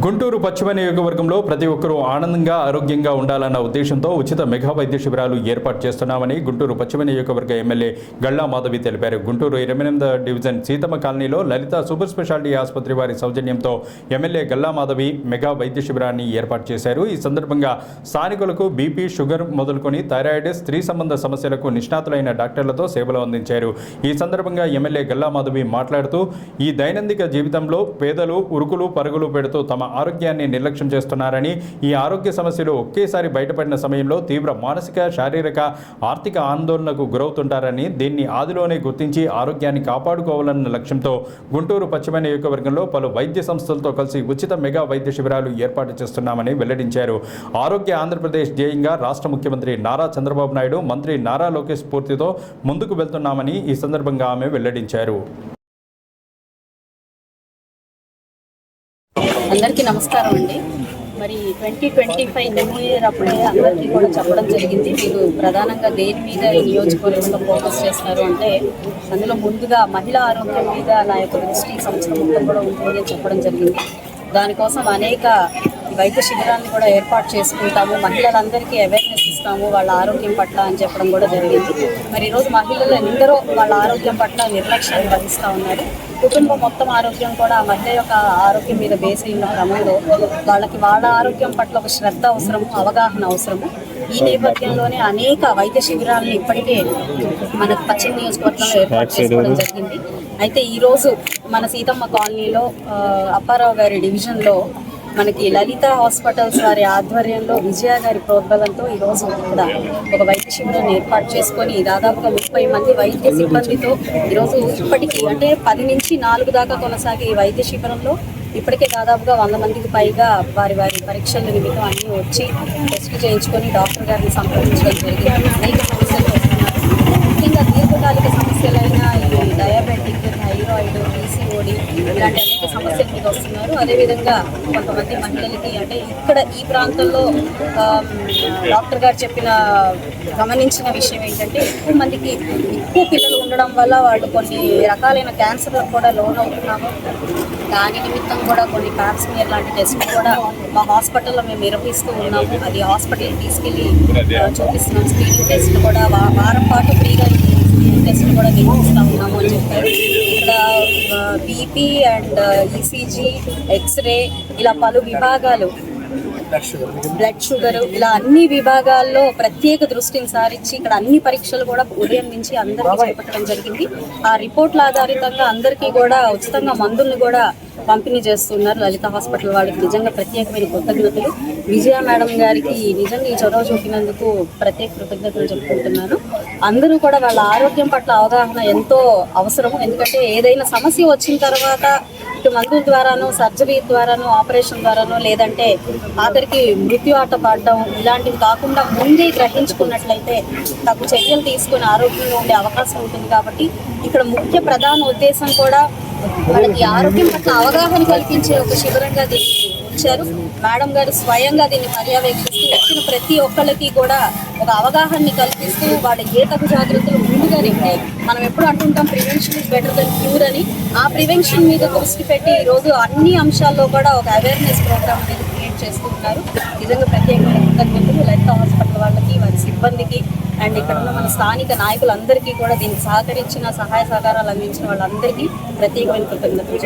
గుంటూరు పశ్చిమ నియోజకవర్గంలో ప్రతి ఒక్కరూ ఆనందంగా ఆరోగ్యంగా ఉండాలన్న ఉద్దేశంతో ఉచిత మెగా వైద్య శిబిరాలు ఏర్పాటు చేస్తున్నామని గుంటూరు పశ్చిమ నియోజకవర్గ ఎమ్మెల్యే గల్లా మాధవి తెలిపారు. గుంటూరు 28వ డివిజన్ సీతమ్మ కాలనీలో లలిత సూపర్ స్పెషాలిటీ ఆసుపత్రి వారి సౌజన్యంతో ఎమ్మెల్యే గల్లా మాధవి మెగా వైద్య శిబిరాన్ని ఏర్పాటు చేశారు. ఈ సందర్భంగా స్థానికులకు బీపీ, షుగర్ మొదలుకొని థైరాయిడ్, స్త్రీ సంబంధ సమస్యలకు నిష్ణాతులైన డాక్టర్లతో సేవలు అందించారు. ఈ సందర్భంగా ఎమ్మెల్యే గల్లా మాధవి మాట్లాడుతూ ఈ దైనందిక జీవితంలో పేదలు ఉరుకులు పరుగులు పెడుతూ తమ ఆరోగ్యాన్ని నిర్లక్ష్యం చేస్తున్నారని, ఈ ఆరోగ్య సమస్యలు ఒకేసారి బయటపడిన సమయంలో తీవ్ర మానసిక, శారీరక, ఆర్థిక ఆందోళనకు గురవుతుంటారని, దీన్ని ఆదిలోనే గుర్తించి ఆరోగ్యాన్ని కాపాడుకోవాలన్న లక్ష్యంతో గుంటూరు పశ్చిమ నియోజకవర్గంలో పలు వైద్య సంస్థలతో కలిసి ఉచిత మెగా వైద్య శిబిరాలు ఏర్పాటు చేస్తున్నామని వెల్లడించారు. ఆరోగ్య ఆంధ్రప్రదేశ్ ధ్యేయంగా రాష్ట్ర ముఖ్యమంత్రి నారా చంద్రబాబు నాయుడు, మంత్రి నారా లోకేష్ స్ఫూర్తితో ముందుకు వెళ్తున్నామని ఈ సందర్భంగా ఆమె వెల్లడించారు. అందరికీ నమస్కారం అండి. మరి 2025 న్యూ ఇయర్ అప్పుడే అందరికీ కూడా చెప్పడం జరిగింది. మీరు ప్రధానంగా దేని మీద ఈ నియోజకవర్గంలో ఫోకస్ చేస్తారు అంటే, అందులో ముందుగా మహిళా ఆరోగ్యం మీద నా యొక్క దృష్టి సంవత్సరం మొత్తం కూడా ఉంటుంది అని చెప్పడం జరిగింది. దానికోసం అనేక వైద్య శిబిరాలను కూడా ఏర్పాటు చేసుకుంటాము, మహిళలందరికీ అవేర్నెస్ ఇస్తాము వాళ్ళ ఆరోగ్యం పట్ల అని చెప్పడం కూడా జరిగింది. మరి ఈరోజు మహిళలు ఎందరో వాళ్ళ ఆరోగ్యం పట్ల నిర్లక్ష్యాన్ని వహిస్తూ ఉన్నారు. కుటుంబం మొత్తం ఆరోగ్యం కూడా మహిళ యొక్క ఆరోగ్యం మీద బేస్ అయిన క్రమంలో వాళ్ళకి వాళ్ళ ఆరోగ్యం పట్ల ఒక శ్రద్ధ అవసరము, అవగాహన అవసరము. ఈ నేపథ్యంలోనే అనేక వైద్య శిబిరాలను ఇప్పటికే మన పశ్చిమ నియోజకవర్గంలో ఏర్పాటు చేసుకోవడం జరిగింది. అయితే ఈరోజు మన సీతమ్మ కాలనీలో అప్పారావు గారి డివిజన్లో మనకి లలిత హాస్పిటల్స్ వారి ఆధ్వర్యంలో విజయ గారి ప్రోద్బలంతో ఈరోజు ఇక్కడ ఒక వైద్య శిబిరాన్ని ఏర్పాటు చేసుకొని దాదాపుగా 30 మంది వైద్య సిబ్బందితో ఈరోజు ఇప్పటికీ అంటే 10 నుంచి 4 దాకా కొనసాగే ఈ వైద్య శిబిరంలో ఇప్పటికే దాదాపుగా 100 మందికి పైగా వారి పరీక్షల నిమిత్తం అన్నీ వచ్చి టెస్ట్ చేయించుకొని డాక్టర్ గారిని సంప్రదించడం జరిగింది. అనేక సమస్యలు వస్తున్నారు. ముఖ్యంగా దీర్ఘకాలిక సమస్యలైన ఈ డయాబెటిక్, థైరాయిడ్, పీసీఓడి ఇలాంటి అనేక సమస్యల మీద వస్తున్నారు. అదేవిధంగా కొంతమంది మహిళలకి అంటే ఇక్కడ ఈ ప్రాంతంలో డాక్టర్ గారు గమనించిన విషయం ఏంటంటే, ఎక్కువ మందికి ఎక్కువ పిల్లలు ఉండడం వల్ల వాళ్ళు కొన్ని రకాలైన క్యాన్సర్ కూడా లోన్ అవుతున్నాము. దాని నిమిత్తం కూడా కొన్ని ప్యాప్స్మియర్ లాంటి టెస్ట్లు కూడా మా హాస్పిటల్లో మేము నిర్వహిస్తూ ఉన్నాము. అది హాస్పిటల్కి తీసుకెళ్ళి చూపిస్తున్నాం. స్క్రీనింగ్ టెస్ట్ కూడా వారం పాటు ఫ్రీగా స్క్రీనింగ్ టెస్ట్ కూడా నిర్వహిస్తూ ఉన్నాము అని చెప్పారు. ఇక్కడ బీపీ అండ్ ఈసీజీ, ఎక్స్రే ఇలా పలు విభాగాలు, బ్లడ్ షుగర్ ఇలా అన్ని విభాగాల్లో ప్రత్యేక దృష్టిని సారించి ఇక్కడ అన్ని పరీక్షలు కూడా ఉదయం నుంచి అందరికీ చేపట్టడం జరిగింది. ఆ రిపోర్ట్ల ఆధారితంగా అందరికీ కూడా ఉచితంగా మందులను కూడా పంపిణీ చేస్తున్నారు లలిత హాస్పిటల్ వాళ్ళకి. నిజంగా ప్రత్యేకమైన కృతజ్ఞతలు. విజయ మేడం గారికి నిజంగా ఈ చొరవ చూపినందుకు ప్రత్యేక కృతజ్ఞతలు చెప్పుకుంటున్నాను. అందరూ కూడా వాళ్ళ ఆరోగ్యం పట్ల అవగాహన ఎంతో అవసరము. ఎందుకంటే ఏదైనా సమస్య వచ్చిన తర్వాత ఇటు మందుల ద్వారానో, సర్జరీ ద్వారానో, ఆపరేషన్ ద్వారానో, లేదంటే ఆఖరికి మృత్యు ఆట పడడం ఇలాంటివి కాకుండా ముందే గ్రహించుకున్నట్లయితే తగు చర్యలు తీసుకుని ఆరోగ్యంగా ఉండే అవకాశం ఉంటుంది. కాబట్టి ఇక్కడ ముఖ్య ప్రధాన ఉద్దేశం కూడా మనకి ఆరోగ్యం పట్ల అవగాహన కల్పించే ఒక శిబిరంగా దీన్ని ఉంచారు. మేడం గారు స్వయంగా దీన్ని పర్యవేక్షిస్తూ వచ్చిన ప్రతి ఒక్కరికి కూడా ఒక అవగాహనని కల్పిస్తూ వాళ్ళ ఏ తగు జాగ్రత్తలు ముందుగానే మనం ఎప్పుడు అంటుంటాం prevention is better than cure అని, ఆ ప్రివెన్షన్ మీద దృష్టి పెట్టి ఈరోజు అన్ని అంశాల్లో కూడా ఒక అవేర్నెస్ ప్రోగ్రామ్ అనేది క్రియేట్ చేస్తూ ఉన్నారు. నిజంగా ప్రత్యేకమైన కృతజ్ఞతలు లలిత హాస్పిటల్ వాళ్ళకి, వారి సిబ్బందికి అండ్ ఇక్కడ ఉన్న మన స్థానిక నాయకులందరికీ కూడా దీనికి సహకరించిన, సహాయ సహకారాలు అందించిన వాళ్ళందరికీ ప్రత్యేకమైన కృతజ్ఞతలు.